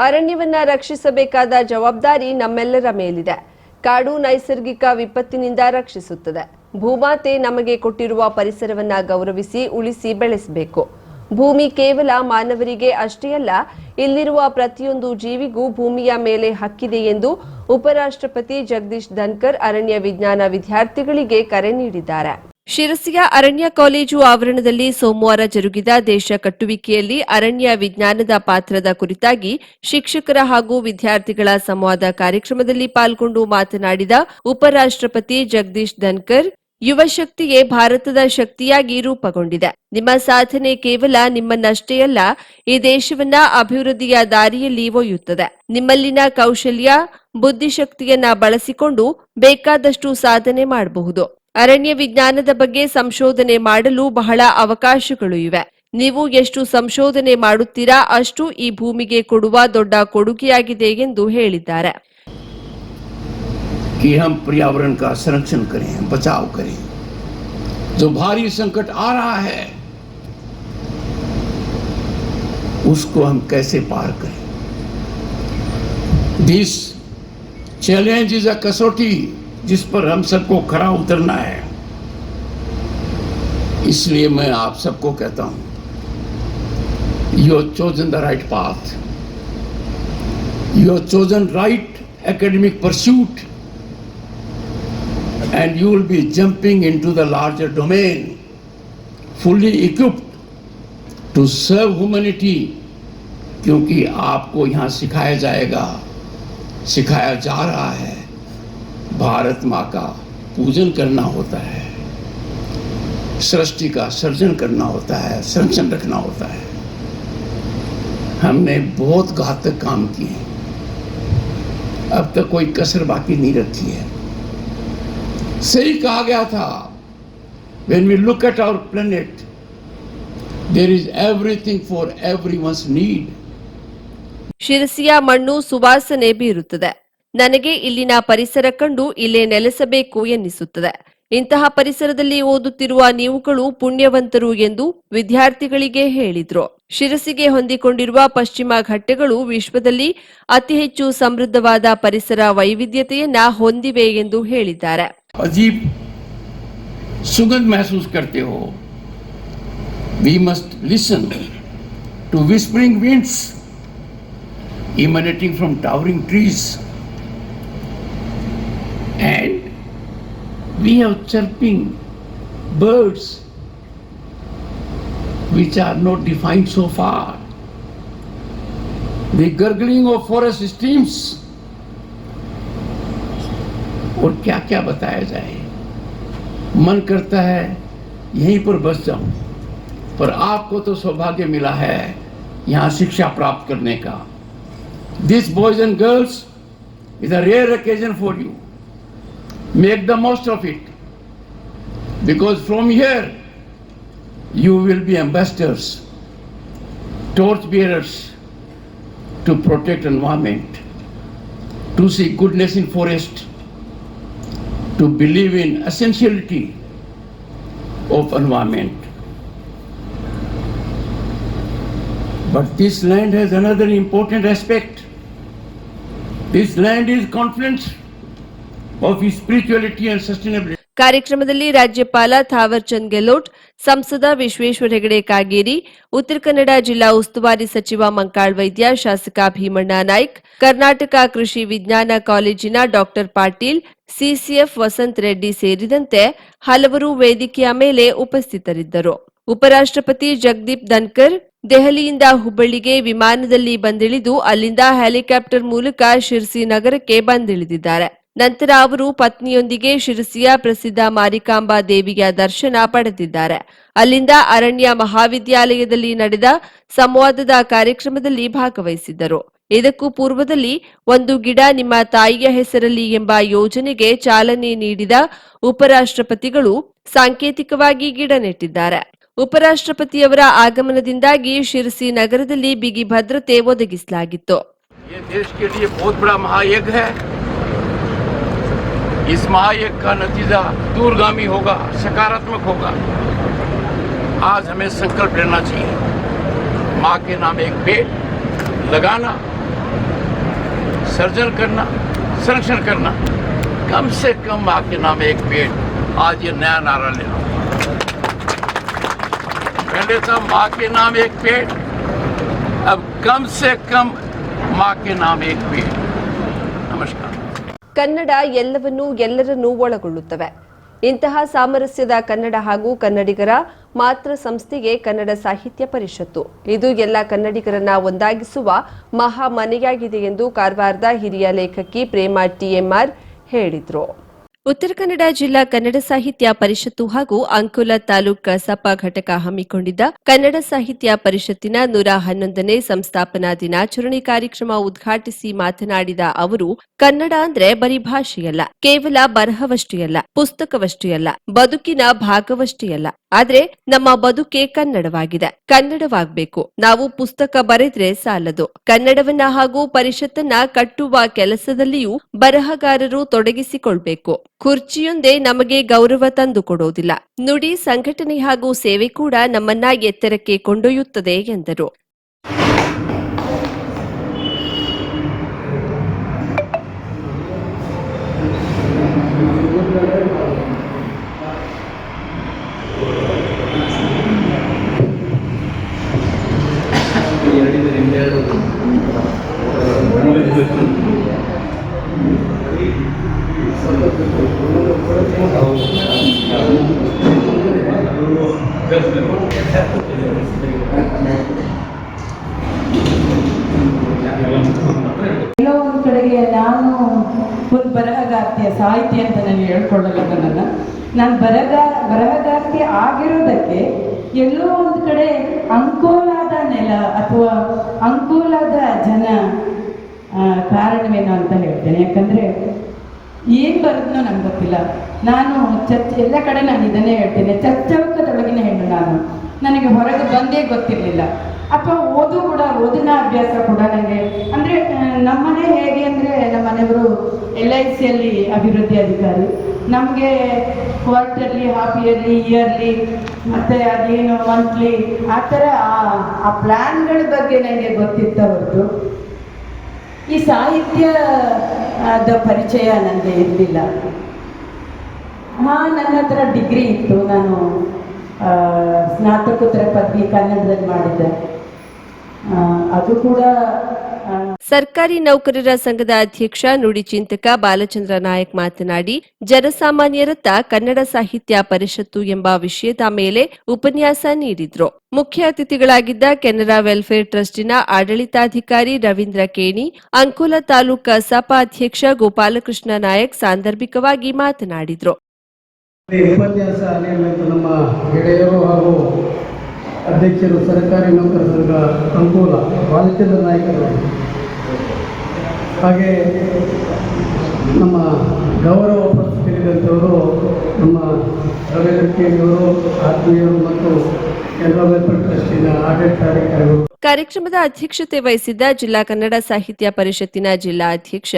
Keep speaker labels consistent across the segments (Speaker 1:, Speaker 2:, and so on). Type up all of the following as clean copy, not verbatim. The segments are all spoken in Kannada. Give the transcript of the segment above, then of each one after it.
Speaker 1: ಅರಣ್ಯವನ್ನ ರಕ್ಷಿಸಬೇಕಾದ ಜವಾಬ್ದಾರಿ ನಮ್ಮೆಲ್ಲರ ಮೇಲಿದೆ. ಕಾಡು ನೈಸರ್ಗಿಕ ವಿಪತ್ತಿನಿಂದ ರಕ್ಷಿಸುತ್ತದೆ. ಭೂಮಾತೆ ನಮಗೆ ಕೊಟ್ಟಿರುವ ಪರಿಸರವನ್ನ ಗೌರವಿಸಿ ಉಳಿಸಿ ಬೆಳೆಸಬೇಕು. ಭೂಮಿ ಕೇವಲ ಮಾನವರಿಗೆ ಅಷ್ಟೇ ಅಲ್ಲ, ಇಲ್ಲಿರುವ ಪ್ರತಿಯೊಂದು ಜೀವಿಗೂ ಭೂಮಿಯ ಮೇಲೆ ಹಕ್ಕಿದೆ ಎಂದು ಉಪರಾಷ್ಟ್ರಪತಿ ಜಗದೀಶ್ ಧನ್ಕರ್ ಅರಣ್ಯ ವಿಜ್ಞಾನ ವಿದ್ಯಾರ್ಥಿಗಳಿಗೆ ಕರೆ ನೀಡಿದ್ದಾರೆ. ಶಿರಸಿಯ ಅರಣ್ಯ ಕಾಲೇಜು ಆವರಣದಲ್ಲಿ ಸೋಮವಾರ ಜರುಗಿದ ದೇಶ ಕಟ್ಟುವಿಕೆಯಲ್ಲಿ ಅರಣ್ಯ ವಿಜ್ಞಾನದ ಪಾತ್ರದ ಕುರಿತಾಗಿ ಶಿಕ್ಷಕರ ಹಾಗೂ ವಿದ್ಯಾರ್ಥಿಗಳ ಸಂವಾದ ಕಾರ್ಯಕ್ರಮದಲ್ಲಿ ಪಾಲ್ಗೊಂಡು ಮಾತನಾಡಿದ ಉಪರಾಷ್ಟ್ರಪತಿ ಜಗದೀಶ್ ಧನ್ಕರ್, ಯುವ ಶಕ್ತಿಯೇ ಭಾರತದ ಶಕ್ತಿಯಾಗಿ ರೂಪುಗೊಂಡಿದೆ. ನಿಮ್ಮ ಸಾಧನೆ ಕೇವಲ ನಿಮ್ಮನ್ನಷ್ಟೇ ಅಲ್ಲ, ಈ ದೇಶವನ್ನ ಅಭಿವೃದ್ಧಿಯ ದಾರಿಯಲ್ಲಿ ಒಯ್ಯುತ್ತದೆ. ನಿಮ್ಮಲ್ಲಿನ ಕೌಶಲ್ಯ, ಬುದ್ಧಿಶಕ್ತಿಯನ್ನ ಬಳಸಿಕೊಂಡು ಬೇಕಾದಷ್ಟು ಸಾಧನೆ ಮಾಡಬಹುದು. ಅರಣ್ಯ ವಿಜ್ಞಾನದ ಬಗ್ಗೆ ಸಂಶೋಧನೆ ಮಾಡಲು ಬಹಳ ಅವಕಾಶಗಳು ಇವೆ. ನೀವು ಎಷ್ಟು ಸಂಶೋಧನೆ ಮಾಡುತ್ತೀರಾ ಅಷ್ಟು ಈ ಭೂಮಿಗೆ ಕೊಡುವ ದೊಡ್ಡ ಕೊಡುಗೆಯಾಗಿದೆ ಎಂದು ಹೇಳಿದ್ದಾರೆ.
Speaker 2: कि हम पर्यावरण का संरक्षण करें, बचाव करें. जो भारी संकट आ रहा है उसको हम कैसे पार करें. This challenge is a कसौटी जिस पर हम सबको खरा उतरना है. इसलिए मैं आप सबको कहता हूं, you have chosen the right path. You have chosen right academic pursuit. And you will be jumping into the larger domain, fully equipped to serve humanity, क्योंकि आपको यहाँ सिखाया जाएगा, सिखाया जा रहा है, भारत माँ का पूजन करना होता है, सृष्टि का सर्जन करना होता है, संरक्षण रखना होता है. हमने बहुत घातक काम किए, अब तक कोई कसर बाकी नहीं रखी है. सही कहा गया था, when we look at our planet, there is everything for everyone's need.
Speaker 1: ಶಿರಸಿಯ ಮಣ್ಣು ಸುವಾಸನೆ ಬೀರುತ್ತದೆ. ನನಗೆ ಇಲ್ಲಿನ ಪರಿಸರ ಕಂಡು ಇಲ್ಲೇ ನೆಲೆಸಬೇಕು ಎನ್ನಿಸುತ್ತದೆ. ಇಂತಹ ಪರಿಸರದಲ್ಲಿ ಓದುತ್ತಿರುವ ನೀವುಗಳು ಪುಣ್ಯವಂತರು ಎಂದು ವಿದ್ಯಾರ್ಥಿಗಳಿಗೆ ಹೇಳಿದ್ರು. ಶಿರಸಿಗೆ ಹೊಂದಿಕೊಂಡಿರುವ ಪಶ್ಚಿಮ ಘಟ್ಟಗಳು ವಿಶ್ವದಲ್ಲಿ ಅತಿ ಹೆಚ್ಚು ಸಮೃದ್ಧವಾದ ಪರಿಸರ ವೈವಿಧ್ಯತೆಯನ್ನ ಹೊಂದಿವೆ ಎಂದು ಹೇಳಿದ್ದಾರೆ.
Speaker 2: अजीब सुगंध महसूस करते हो. We must listen to whispering winds emanating from towering trees, and we have chirping birds which are not defined so far. The gurgling of forest streams. और क्या क्या बताया जाए. मन करता है यहीं पर बस जाऊं, पर आपको तो सौभाग्य मिला है यहाँ शिक्षा प्राप्त करने का. This boys and girls is a rare occasion for you. Make the most of it, because from here you will be ambassadors, torch bearers to protect environment, to see goodness in forest, to believe in essentiality of environment. But this land has another important aspect. This land is confluence of spirituality and sustainability.
Speaker 1: ಕಾರ್ಯಕ್ರಮದಲ್ಲಿ ರಾಜ್ಯಪಾಲ ಥಾವರ್ ಚಂದ್ ಗೆಹ್ಲೋಟ್, ಸಂಸದ ವಿಶ್ವೇಶ್ವರ ಹೆಗಡೆ ಕಾಗೇರಿ, ಉತ್ತರ ಕನ್ನಡ ಜಿಲ್ಲಾ ಉಸ್ತುವಾರಿ ಸಚಿವ ಮಂಕಾಳ್ ವೈದ್ಯ, ಶಾಸಕ ಭೀಮಣ್ಣ ನಾಯ್ಕ್, ಕರ್ನಾಟಕ ಕೃಷಿ ವಿಜ್ಞಾನ ಕಾಲೇಜಿನ ಡಾ ಪಾಟೀಲ್, ಸಿಸಿಎಫ್ ವಸಂತ್ ರೆಡ್ಡಿ ಸೇರಿದಂತೆ ಹಲವರು ವೇದಿಕೆಯ ಮೇಲೆ ಉಪಸ್ಥಿತರಿದ್ದರು. ಉಪರಾಷ್ಟ್ರಪತಿ ಜಗದೀಪ್ ಧನ್ಕರ್ ದೆಹಲಿಯಿಂದ ಹುಬ್ಬಳ್ಳಿಗೆ ವಿಮಾನದಲ್ಲಿ ಬಂದಿಳಿದು ಅಲ್ಲಿಂದ ಹೆಲಿಕಾಪ್ಟರ್ ಮೂಲಕ ಶಿರಸಿ ನಗರಕ್ಕೆ ಬಂದಿಳಿದಿದ್ದಾರೆ. ನಂತರ ಅವರು ಪತ್ನಿಯೊಂದಿಗೆ ಶಿರಸಿಯ ಪ್ರಸಿದ್ಧ ಮಾರಿಕಾಂಬಾ ದೇವಿಯ ದರ್ಶನ ಪಡೆದಿದ್ದಾರೆ. ಅಲ್ಲಿಂದ ಅರಣ್ಯ ಮಹಾವಿದ್ಯಾಲಯದಲ್ಲಿ ನಡೆದ ಸಂವಾದದ ಕಾರ್ಯಕ್ರಮದಲ್ಲಿ ಭಾಗವಹಿಸಿದ್ದರು. ಇದಕ್ಕೂ ಪೂರ್ವದಲ್ಲಿ ಒಂದು ಗಿಡ ನಿಮ್ಮ ತಾಯಿಯ ಹೆಸರಲ್ಲಿ ಎಂಬ ಯೋಜನೆಗೆ ಚಾಲನೆ ನೀಡಿದ ಉಪರಾಷ್ಟ್ರಪತಿಗಳು ಸಾಂಕೇತಿಕವಾಗಿ ಗಿಡ ನೆಟ್ಟಿದ್ದಾರೆ. ಉಪರಾಷ್ಟ್ರಪತಿಯವರ ಆಗಮನದಿಂದಾಗಿ ಶಿರಸಿ ನಗರದಲ್ಲಿ ಬಿಗಿ ಭದ್ರತೆ ಒದಗಿಸಲಾಗಿತ್ತು.
Speaker 2: इस महायज्ञ का नतीजा दूरगामी होगा, सकारात्मक होगा. आज हमें संकल्प लेना चाहिए, माँ के नाम एक पेड़ लगाना सर्जन करना, संरक्षण करना, कम से कम माँ के नाम एक पेड़। आज ये नया नारा ले लो। पहले था माँ के नाम एक पेड़, अब कम से कम माँ के नाम एक पेड़। नमस्कार।
Speaker 1: ಕನ್ನಡ ಎಲ್ಲವನ್ನೂ ಎಲ್ಲರನ್ನೂ ಒಳಗೊಳ್ಳುತ್ತವೆ. ಇಂತಹ ಸಾಮರಸ್ಯದ ಕನ್ನಡ ಹಾಗೂ ಕನ್ನಡಿಗರ ಮಾತೃ ಸಂಸ್ಥೆಗೆ ಕನ್ನಡ ಸಾಹಿತ್ಯ ಪರಿಷತ್ತು. ಇದು ಎಲ್ಲ ಕನ್ನಡಿಗರನ್ನ ಒಂದಾಗಿಸುವ ಮಹಾ ಮನೆಯಾಗಿದೆ ಎಂದು ಕಾರವಾರದ ಹಿರಿಯ ಲೇಖಕಿ ಪ್ರೇಮಾ ಟಿಎಂಆರ್ ಹೇಳಿದರು. ಉತ್ತರ ಕನ್ನಡ ಜಿಲ್ಲಾ ಕನ್ನಡ ಸಾಹಿತ್ಯ ಪರಿಷತ್ತು ಹಾಗೂ ಅಂಕೋಲ ತಾಲೂಕು ಕಸಾಪ ಘಟಕ ಹಮ್ಮಿಕೊಂಡಿದ್ದ ಕನ್ನಡ ಸಾಹಿತ್ಯ ಪರಿಷತ್ತಿನ 111ನೇ ಸಂಸ್ಥಾಪನಾ ದಿನಾಚರಣೆ ಕಾರ್ಯಕ್ರಮ ಉದ್ಘಾಟಿಸಿ ಮಾತನಾಡಿದ ಅವರು, ಕನ್ನಡ ಅಂದ್ರೆ ಬರೀ ಭಾಷೆಯಲ್ಲ, ಕೇವಲ ಬರಹವಷ್ಟೇ ಅಲ್ಲ, ಪುಸ್ತಕವಷ್ಟೇ ಅಲ್ಲ, ಬದುಕಿನ ಭಾಗವಷ್ಟೇ ಅಲ್ಲ. ಆದ್ರೆ ನಮ್ಮ ಬದುಕೆ ಕನ್ನಡವಾಗಿದೆ, ಕನ್ನಡವಾಗಬೇಕು. ನಾವು ಪುಸ್ತಕ ಬರೆದ್ರೆ ಸಾಲದು, ಕನ್ನಡವನ್ನ ಹಾಗೂ ಪರಿಷತ್ತನ್ನ ಕಟ್ಟುವ ಕೆಲಸದಲ್ಲಿಯೂ ಬರಹಗಾರರು ತೊಡಗಿಸಿಕೊಳ್ಬೇಕು. ಕುರ್ಚಿಯೊಂದೇ ನಮಗೆ ಗೌರವ ತಂದುಕೊಡೋದಿಲ್ಲ. ನುಡಿ, ಸಂಘಟನೆ ಹಾಗೂ ಸೇವೆ ಕೂಡ ನಮ್ಮನ್ನ ಎತ್ತರಕ್ಕೆ ಕೊಂಡೊಯ್ಯುತ್ತದೆ ಎಂದರು.
Speaker 3: ಎಲ್ಲೋ ಒಂದು ಕಡೆಗೆ ನಾನು ಒಂದು ಬರಹಗಾರ್ತಿಯ ಸಾಹಿತಿ ಅಂತ ನಾನು ಹೇಳ್ಕೊಳ್ಳಲ್ಲ ನನ್ನನ್ನು. ನಾನು ಬರಹಗಾರ್ತಿ ಆಗಿರೋದಕ್ಕೆ ಎಲ್ಲೋ ಒಂದು ಕಡೆ ಅಂಕೋಲಾದ ನೆಲ ಅಥವಾ ಅಂಕೋಲಾದ ಜನ ಕಾರಣವೇನೋ ಅಂತ ಹೇಳ್ತೇನೆ. ಯಾಕಂದರೆ ಏನು ಬರೋದನ್ನೋ ನಂಗೆ ಗೊತ್ತಿಲ್ಲ. ನಾನು ಎಲ್ಲ ಕಡೆ ನಾನು ಇದನ್ನೇ ಹೇಳ್ತೇನೆ, ಚೌಕದೊಳಗಿನ ಹೆಣ್ಣು ನಾನು. ನನಗೆ ಹೊರಗೆ ಬಂದೇ ಗೊತ್ತಿರಲಿಲ್ಲ. ಅಥವಾ ಓದಿನ ಅಭ್ಯಾಸ ಕೂಡ ನನಗೆ ಅಂದರೆ ನಮ್ಮನೆ ಹೇಗೆ ಅಂದರೆ ನಮ್ಮ ಮನೆಯವರು LICಯಲ್ಲಿ ಅಭಿವೃದ್ಧಿ ಅಧಿಕಾರಿ. ನಮಗೆ ಕ್ವಾರ್ಟರ್ಲಿ, ಹಾಫ್ ಇಯರ್ಲಿ, ಇಯರ್ಲಿ ಮತ್ತು ಅದೇನು ಮಂತ್ಲಿ ಆ ಥರ ಆ ಪ್ಲ್ಯಾನ್ಗಳ ಬಗ್ಗೆ ನನಗೆ ಗೊತ್ತಿತ್ತ ಹೊರತು ಈ ಸಾಹಿತ್ಯದ ಪರಿಚಯ ನನಗೆ ಇರಲಿಲ್ಲ. ನನ್ನ ಹತ್ರ ಡಿಗ್ರಿ ಇತ್ತು. ನಾನು ಸ್ನಾತಕೋತ್ತರ ಪದವಿ ಕನ್ನಡದಲ್ಲಿ ಮಾಡಿದ್ದೆ. ಅದು ಕೂಡ
Speaker 1: ಸರ್ಕಾರಿ ನೌಕರರ ಸಂಘದ ಅಧ್ಯಕ್ಷ ನುಡಿ ಚಿಂತಕ ಬಾಲಚಂದ್ರ ನಾಯಕ್ ಮಾತನಾಡಿ, ಜನಸಾಮಾನ್ಯರತ್ತ ಕನ್ನಡ ಸಾಹಿತ್ಯ ಪರಿಷತ್ತು ಎಂಬ ವಿಷಯದ ಮೇಲೆ ಉಪನ್ಯಾಸ ನೀಡಿದ್ರು. ಮುಖ್ಯ ಅತಿಥಿಗಳಾಗಿದ್ದ ಕೆನರಾ ವೆಲ್ಫೇರ್ ಟ್ರಸ್ಟಿನ ಆಡಳಿತಾಧಿಕಾರಿ ರವೀಂದ್ರ ಕೇಣಿ, ಅಂಕೋಲ ತಾಲೂಕು ಕಸಾಪ ಅಧ್ಯಕ್ಷ ಗೋಪಾಲಕೃಷ್ಣ ನಾಯಕ್ ಸಾಂದರ್ಭಿಕವಾಗಿ ಮಾತನಾಡಿದ್ರು.
Speaker 4: ಉಪನ್ಯಾಸ ನಮ್ಮ ಗೆಳೆಯರು ಹಾಗೂ ಅಧ್ಯಕ್ಷರು ಸರ್ಕಾರಿ ನೌಕರ ಸಂಘ ಅಂಕೋಲ ಬಾಲಚಂದ್ರ ನಾಯಕರು, ಹಾಗೆ ನಮ್ಮ ಗೌರವ ಪಡಿಸಿದಂಥವರು ನಮ್ಮ ರವೀಂದ್ರ ಕೇಣಿಯವರು, ಆತ್ಮೀಯರು ಮತ್ತು ಕೆನರಾ ವೆಲ್ಫೇರ್ ಟ್ರಸ್ಟಿನ ಆಡಳಿತಾಧಿಕಾರಿಗಳು.
Speaker 1: ಕಾರ್ಯಕ್ರಮದ ಅಧ್ಯಕ್ಷತೆ ವಹಿಸಿದ್ದ ಜಿಲ್ಲಾ ಕನ್ನಡ ಸಾಹಿತ್ಯ ಪರಿಷತ್ತಿನ ಜಿಲ್ಲಾ ಅಧ್ಯಕ್ಷ,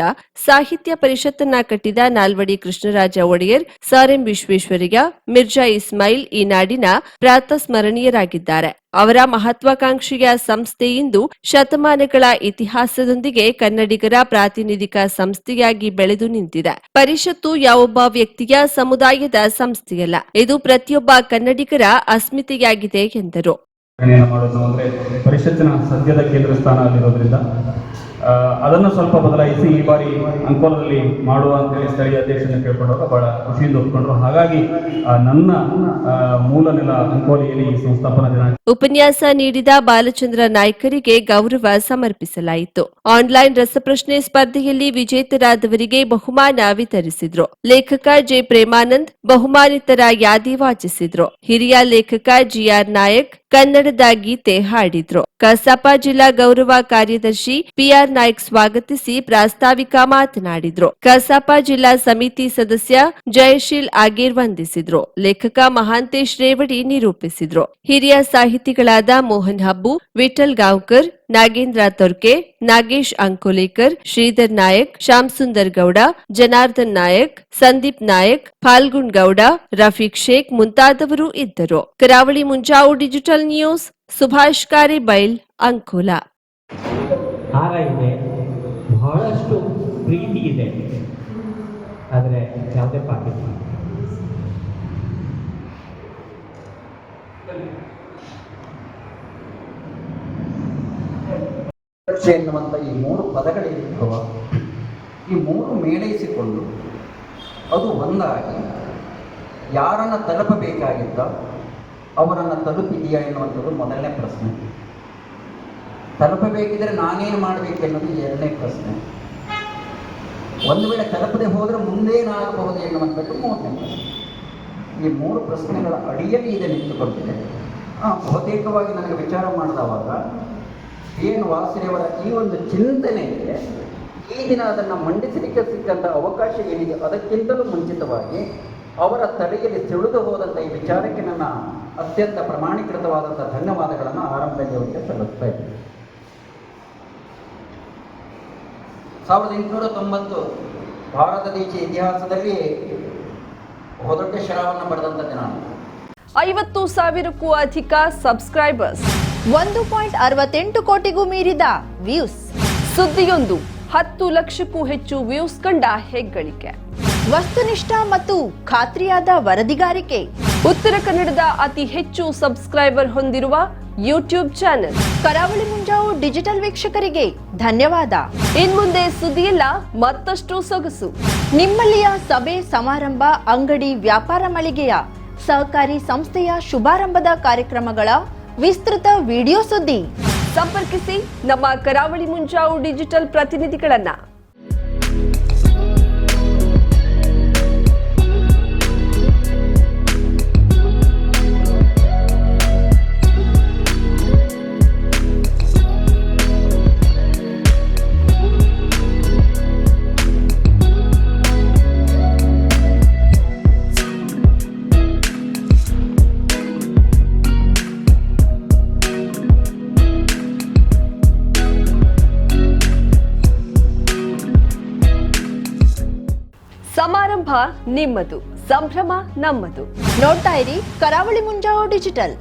Speaker 1: ಸಾಹಿತ್ಯ ಪರಿಷತ್ತನ್ನ ಕಟ್ಟಿದ ನಾಲ್ವಡಿ ಕೃಷ್ಣರಾಜ ಒಡೆಯರ್, ಸರ್ ಎಂ ವಿಶ್ವೇಶ್ವರಯ್ಯ, ಮಿರ್ಜಾ ಇಸ್ಮಾಯಿಲ್ ಈ ನಾಡಿನ ಪ್ರಾತಸ್ಮರಣೀಯರಾಗಿದ್ದಾರೆ. ಅವರ ಮಹತ್ವಾಕಾಂಕ್ಷೆಯ ಸಂಸ್ಥೆ ಇಂದು ಶತಮಾನಗಳ ಇತಿಹಾಸದೊಂದಿಗೆ ಕನ್ನಡಿಗರ ಪ್ರಾತಿನಿಧಿಕ ಸಂಸ್ಥೆಯಾಗಿ ಬೆಳೆದು ನಿಂತಿದೆ. ಪರಿಷತ್ತು ಯಾವೊಬ್ಬ ವ್ಯಕ್ತಿಯ, ಸಮುದಾಯದ ಸಂಸ್ಥೆಯಲ್ಲ, ಇದು ಪ್ರತಿಯೊಬ್ಬ ಕನ್ನಡಿಗರ ಅಸ್ಮಿತೆಯಾಗಿದೆ ಎಂದರು.
Speaker 5: ಮಾಡೋದು ಅಂದರೆ ಪರಿಷತ್ತಿನ ಸದ್ಯದ ಕೇಂದ್ರ ಸ್ಥಾನ ಅಲ್ಲಿರೋದ್ರಿಂದ ಅದನ್ನು ಸ್ವಲ್ಪ ಬದಲಾಯಿಸಿ ಈ ಬಾರಿ ಅಂಕೋಲದಲ್ಲಿ ಮಾಡುವ ಅಂತೇಳಿ ಸ್ಥಳೀಯ ಅಧ್ಯಕ್ಷರನ್ನು ಕೇಳ್ಕೊಂಡಾಗ ಬಹಳ ಖುಷಿಯಿಂದ ಒಪ್ಕೊಂಡ್ರು. ಹಾಗಾಗಿ ನನ್ನ ಮೂಲ ನೆಲ ಅಂಕೋಲಿಯಲ್ಲಿ ಈ ಸಂಸ್ಥಾಪನಾ ದಿನ.
Speaker 1: ಉಪನ್ಯಾಸ ನೀಡಿದ ಬಾಲಚಂದ್ರ ನಾಯ್ಕರಿಗೆ ಗೌರವ ಸಮರ್ಪಿಸಲಾಯಿತು. ಆನ್ಲೈನ್ ರಸಪ್ರಶ್ನೆ ಸ್ಪರ್ಧೆಯಲ್ಲಿ ವಿಜೇತರಾದವರಿಗೆ ಬಹುಮಾನ ವಿತರಿಸಿದ್ರು. ಲೇಖಕ ಜೆ ಪ್ರೇಮಾನಂದ್ ಬಹುಮಾನಿತರ ಯಾದಿ ವಾಚಿಸಿದ್ರು. ಹಿರಿಯ ಲೇಖಕ ಜಿಆರ್ ನಾಯಕ್ ಕನ್ನಡದ ಗೀತೆ ಹಾಡಿದ್ರು. ಕಸಾಪ ಜಿಲ್ಲಾ ಗೌರವ ಕಾರ್ಯದರ್ಶಿ ಪಿಆರ್ ನಾಯ್ಕ್ ಸ್ವಾಗತಿಸಿ ಪ್ರಾಸ್ತಾವಿಕ ಮಾತನಾಡಿದ್ರು. ಕಸಾಪ ಜಿಲ್ಲಾ ಸಮಿತಿ ಸದಸ್ಯ ಜಯಶೀಲ್ ಆಗೇರ್ ವಂದಿಸಿದ್ರು. ಲೇಖಕ ಮಹಾಂತೇಶ್ ರೇವಡಿ ನಿರೂಪಿಸಿದ್ರು. ಹಿರಿಯ ಸಾಹಿತಿಗಳಾದ ಮೋಹನ್ ಹಬ್ಬು, ವಿಠಲ್ ಗಾಂವ್ಕರ್, ನಾಗೇಂದ್ರ ತೊರ್ಕೆ, ನಾಗೇಶ್ ಅಂಕೋಲೇಕರ್, ಶ್ರೀಧರ್ ನಾಯಕ್, ಶ್ಯಾಮ್ ಸುಂದರ್ ಗೌಡ, ಜನಾರ್ದನ್ ನಾಯಕ್, ಸಂದೀಪ್ ನಾಯಕ್, ಫಾಲ್ಗುಣ್ ಗೌಡ, ರಫೀಕ್ ಶೇಖ್ ಮುಂತಾದವರು ಇದ್ದರು. ಕರಾವಳಿ ಮುಂಜಾವು ಡಿಜಿಟಲ್ ನ್ಯೂಸ್, ಸುಭಾಷ್ ಕಾರಿಬೈಲ್, ಅಂಕೋಲಾ.
Speaker 6: ಹಾರ ಇದೆ, ಬಹಳಷ್ಟು ಪ್ರೀತಿ ಇದೆ, ಆದರೆ ಯಾವುದೇ ಪಾಕೆಟ್
Speaker 7: ಎನ್ನುವಂಥ ಈ 3 ಪದಗಳಿರುವ ಈ 3 ಮೇಳೈಸಿಕೊಂಡು ಅದು ಒಂದಾಗಿ ಯಾರನ್ನು ತಲುಪಬೇಕಾಗಿದ್ದ ಅವರನ್ನು ತಲುಪಿದೆಯಾ ಎನ್ನುವಂಥದ್ದು ಮೊದಲನೇ ಪ್ರಶ್ನೆ. ತಲುಪಬೇಕಿದ್ರೆ ನಾನೇನು ಮಾಡಬೇಕು ಎನ್ನುವುದು ಎರಡನೇ ಪ್ರಶ್ನೆ. ಒಂದು ವೇಳೆ ತಲುಪದೆ ಹೋದರೆ ಮುಂದೇನಾಗಬಹುದು ಎನ್ನುವಂಥದ್ದು ಮೂರನೇ ಪ್ರಶ್ನೆ. ಈ 3 ಪ್ರಶ್ನೆಗಳ ಅಡಿಯಲ್ಲಿ ಇದು ನಿಂತುಕೊಂಡಿದೆ. ಬಹುತೇಕವಾಗಿ ನನಗೆ ವಿಚಾರ ಮಾಡಿದವಾಗ ಏನು ವಾಸುದೇವರ ಈ ಒಂದು ಚಿಂತನೆಗೆ ಈ ದಿನ ಅದನ್ನು ಮಂಡಿಸಲಿಕ್ಕೆ ಸಿಕ್ಕಂಥ ಅವಕಾಶ ಏನಿದೆ ಅದಕ್ಕಿಂತಲೂ ಮುಂಚಿತವಾಗಿ ಅವರ ತಲೆಯಲ್ಲಿ ತಿಳಿದು ಹೋದಂಥ ಈ ವಿಚಾರಕ್ಕೆ ನನ್ನ ಅತ್ಯಂತ ಪ್ರಮಾಣೀಕೃತವಾದಂಥ ಧನ್ಯವಾದಗಳನ್ನು ಆರಂಭದಲ್ಲಿ ಅವರಿಗೆ ಸಲ್ಲಿಸ್ತಾ ಇದ್ದೀನಿ. 1890 ಭಾರತ ದೇಶ ಇತಿಹಾಸದಲ್ಲಿ ಬಹುದೊಡ್ಡ ಶರವನ್ನು ಪಡೆದಂಥ ದಿನ.
Speaker 1: 50,000ಕ್ಕೂ ಅಧಿಕ ಸಬ್ಸ್ಕ್ರೈಬರ್ಸ್,
Speaker 8: 1.68 ಕೋಟಿಗೂ ಮೀರಿದ ವ್ಯೂಸ್,
Speaker 1: ಸುದ್ದಿಯೊಂದು 10 ಲಕ್ಷಕ್ಕೂ ಹೆಚ್ಚು ವ್ಯೂಸ್ ಕಂಡ ಹೆಗ್ಗಳಿಕೆ,
Speaker 8: ವಸ್ತುನಿಷ್ಠ ಮತ್ತು ಖಾತ್ರಿಯಾದ ವರದಿಗಾರಿಕೆ,
Speaker 1: ಉತ್ತರ ಕನ್ನಡದ ಅತಿ ಹೆಚ್ಚು ಸಬ್ಸ್ಕ್ರೈಬರ್ ಹೊಂದಿರುವ ಯೂಟ್ಯೂಬ್ ಚಾನೆಲ್.
Speaker 8: ಕರಾವಳಿ ಮುಂಜಾವು ಡಿಜಿಟಲ್ ವೀಕ್ಷಕರಿಗೆ ಧನ್ಯವಾದ.
Speaker 1: ಇನ್ಮುಂದೆ ಸುದ್ದಿಯಲ್ಲ ಮತ್ತಷ್ಟು ಸೊಗಸು.
Speaker 8: ನಿಮ್ಮಲ್ಲಿಯ ಸಭೆ ಸಮಾರಂಭ, ಅಂಗಡಿ ವ್ಯಾಪಾರ ಮಳಿಗೆಯ ಸಹಕಾರಿ ಸಂಸ್ಥೆಯ ಶುಭಾರಂಭದ ಕಾರ್ಯಕ್ರಮಗಳ ವಿಸ್ತೃತ ವಿಡಿಯೋ ಸುದ್ದಿ.
Speaker 1: ಸಂಪರ್ಕಿಸಿ ನಮ್ಮ ಕರಾವಳಿ ಮುಂಜಾವು ಡಿಜಿಟಲ್ ಪ್ರತಿನಿಧಿಗಳನ್ನ. ಸಮಾರಂಭ ನಿಮ್ಮದು, ಸಂಭ್ರಮ ನಮ್ಮದು.
Speaker 8: ನೋಡ್ತಾ ಇರಿ ಕರಾವಳಿ ಮುಂಜಾವು ಡಿಜಿಟಲ್.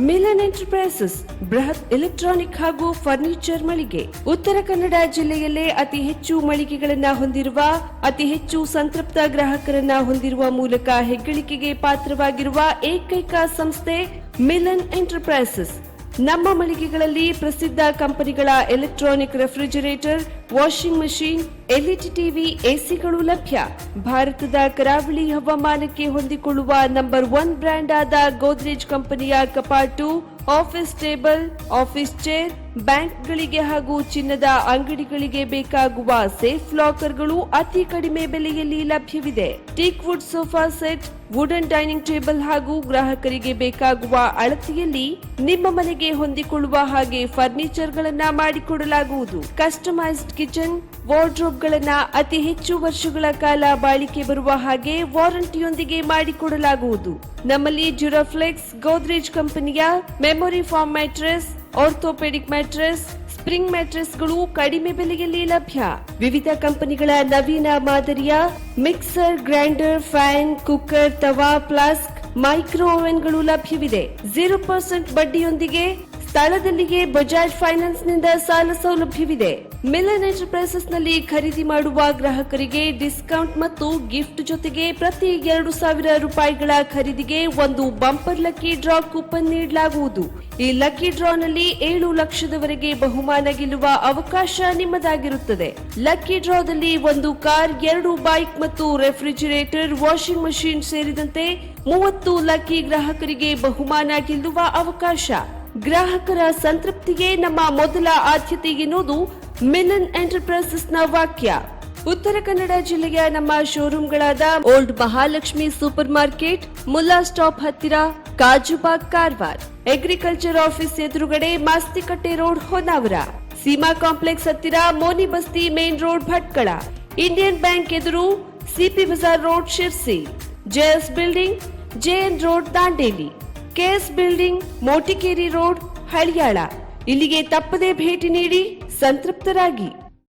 Speaker 1: ಮಿಲನ್ ಎಂಟರ್ಪ್ರೈಸಸ್ ಬೃಹತ್ ಎಲೆಕ್ಟ್ರಾನಿಕ್ ಹಾಗೂ ಫರ್ನಿಚರ್ ಮಳಿಗೆ. ಉತ್ತರ ಕನ್ನಡ ಜಿಲ್ಲೆಯಲ್ಲೇ ಅತಿ ಹೆಚ್ಚು ಮಳಿಗೆಗಳನ್ನ ಹೊಂದಿರುವ, ಅತಿ ಹೆಚ್ಚು ಸಂತೃಪ್ತ ಗ್ರಾಹಕರನ್ನ ಹೊಂದಿರುವ ಮೂಲಕ ಹೆಗ್ಗಳಿಕೆಗೆ ಪಾತ್ರವಾಗಿರುವ ಏಕೈಕ ಸಂಸ್ಥೆ ಮಿಲನ್ ಎಂಟರ್ಪ್ರೈಸಸ್. ನಮ್ಮ ಮಳಿಗೆಗಳಲ್ಲಿ ಪ್ರಸಿದ್ಧ ಕಂಪನಿಗಳ electronic refrigerator, washing machine, LED TV, ಎಸಿಗಳು ಲಭ್ಯ. ಭಾರತದ ಕರಾವಳಿ ಹವಾಮಾನಕ್ಕೆ ಹೊಂದಿಕೊಳ್ಳುವ ನಂಬರ್ 1 ಬ್ರ್ಯಾಂಡ್ ಆದ ಗೋದ್ರೇಜ್ ಕಂಪನಿಯ ಕಪಾಟು, ಆಫೀಸ್ ಟೇಬಲ್, ಆಫೀಸ್ ಚೇರ್, ಬ್ಯಾಂಕ್ಗಳಿಗೆ ಹಾಗೂ ಚಿನ್ನದ ಅಂಗಡಿಗಳಿಗೆ ಬೇಕಾಗುವ ಸೇಫ್ ಲಾಕರ್ಗಳು ಅತಿ ಕಡಿಮೆ ಬೆಲೆಯಲ್ಲಿ ಲಭ್ಯವಿದೆ. Teak wood sofa set, wooden dining table ಹಾಗೂ ಗ್ರಾಹಕರಿಗೆ ಬೇಕಾಗುವ ಅಳತೆಯಲ್ಲಿ ನಿಮ್ಮ ಮನೆಗೆ ಹೊಂದಿಕೊಳ್ಳುವ ಹಾಗೆ ಫರ್ನಿಚರ್ ಗಳನ್ನ ಮಾಡಿಕೊಡಲಾಗುವುದು. ಕಸ್ಟಮೈಸ್ಡ್ ಕಿಚನ್, ವಾರ್ಡ್ರೋಬ್ ಗಳನ್ನ ಅತಿ ಹೆಚ್ಚು ವರ್ಷಗಳ ಕಾಲ ಬಾಳಿಕೆ ಬರುವ ಹಾಗೆ ವಾರಂಟಿಯೊಂದಿಗೆ ಮಾಡಿಕೊಡಲಾಗುವುದು. ನಮ್ಮಲ್ಲಿ ಡ್ಯೂರಾಫ್ಲೆಕ್ಸ್, ಗೋದ್ರೇಜ್ ಕಂಪನಿಯ memory foam mattress, orthopedic mattress, spring ಮ್ಯಾಟ್ರೆಸ್ಗಳು ಕಡಿಮೆ ಬೆಲೆಯಲ್ಲಿ ಲಭ್ಯ. ವಿವಿಧ ಕಂಪನಿಗಳ ನವೀನ ಮಾದರಿಯ ಮಿಕ್ಸರ್, ಗ್ರೈಂಡರ್, ಫ್ಯಾನ್, ಕುಕ್ಕರ್, ತವಾ, ಫ್ಲಾಸ್ಕ್, ಮೈಕ್ರೋ ಓವೆನ್ಗಳು ಲಭ್ಯವಿದೆ. 0% ಬಡ್ಡಿಯೊಂದಿಗೆ ಸ್ಥಳದಲ್ಲಿಯೇ ಬಜಾಜ್ ಫೈನಾನ್ಸ್ ನಿಂದ ಸಾಲ ಸೌಲಭ್ಯವಿದೆ. ಮಿಲನ್ ಎಂಟರ್ಪ್ರೈಸಸ್ ನಲ್ಲಿ ಖರೀದಿ ಮಾಡುವ ಗ್ರಾಹಕರಿಗೆ ಡಿಸ್ಕೌಂಟ್ ಮತ್ತು ಗಿಫ್ಟ್ ಜೊತೆಗೆ ಪ್ರತಿ 2,000 ರೂಪಾಯಿಗಳ ಖರೀದಿಗೆ ಒಂದು ಬಂಪರ್ ಲಕ್ಕಿ ಡ್ರಾ ಕೂಪನ್ ನೀಡಲಾಗುವುದು. ಈ ಲಕ್ಕಿ ಡ್ರಾ ನಲ್ಲಿ 7 ಲಕ್ಷದವರೆಗೆ ಬಹುಮಾನ ಗೆಲ್ಲುವ ಅವಕಾಶ ನಿಮ್ಮದಾಗಿರುತ್ತದೆ. ಲಕ್ಕಿ ಡ್ರಾದಲ್ಲಿ 1 ಕಾರ್, 2 ಬೈಕ್ ಮತ್ತು ರೆಫ್ರಿಜರೇಟರ್, ವಾಷಿಂಗ್ ಮಷೀನ್ ಸೇರಿದಂತೆ 30 ಲಕ್ಕಿ ಗ್ರಾಹಕರಿಗೆ ಬಹುಮಾನ ಗೆಲ್ಲುವ ಅವಕಾಶ. ಗ್ರಾಹಕರ ಸಂತೃಪ್ತಿಗೆ ನಮ್ಮ ಮೊದಲ ಆದ್ಯತೆ ಎನ್ನುವುದು ಮಿಲನ್ ಎಂಟರ್ಪ್ರೈಸಸ್ ನ ವಾಕ್ಯ. ಉತ್ತರ ಕನ್ನಡ ಜಿಲ್ಲೆಯ ನಮ್ಮ ಶೋರೂಮ್ಗಳಾದ old Mahalakshmi super market, Mulla stop ಹತ್ತಿರ, ಕಾಜುಬಾಗ್, ಕಾರವಾರ, ಅಗ್ರಿಕಲ್ಚರ್ ಆಫೀಸ್ ಎದುರುಗಡೆ, ಮಾಸ್ತಿಕಟ್ಟೆ ರೋಡ್, ಹೊನ್ನಾವರ, ಸೀಮಾ ಕಾಂಪ್ಲೆಕ್ಸ್ ಹತ್ತಿರ, Moni Basti main road, Bhatkal, Indian bank ಎದುರು, CP Bazar road, Sirsi, JS building, JN road, Dandeli, KS building, Motikeri road, Haliyal. ಇಲ್ಲಿಗೆ ತಪ್ಪದೇ ಭೇಟಿ ನೀಡಿ ಸಂತೃಪ್ತರಾಗಿ.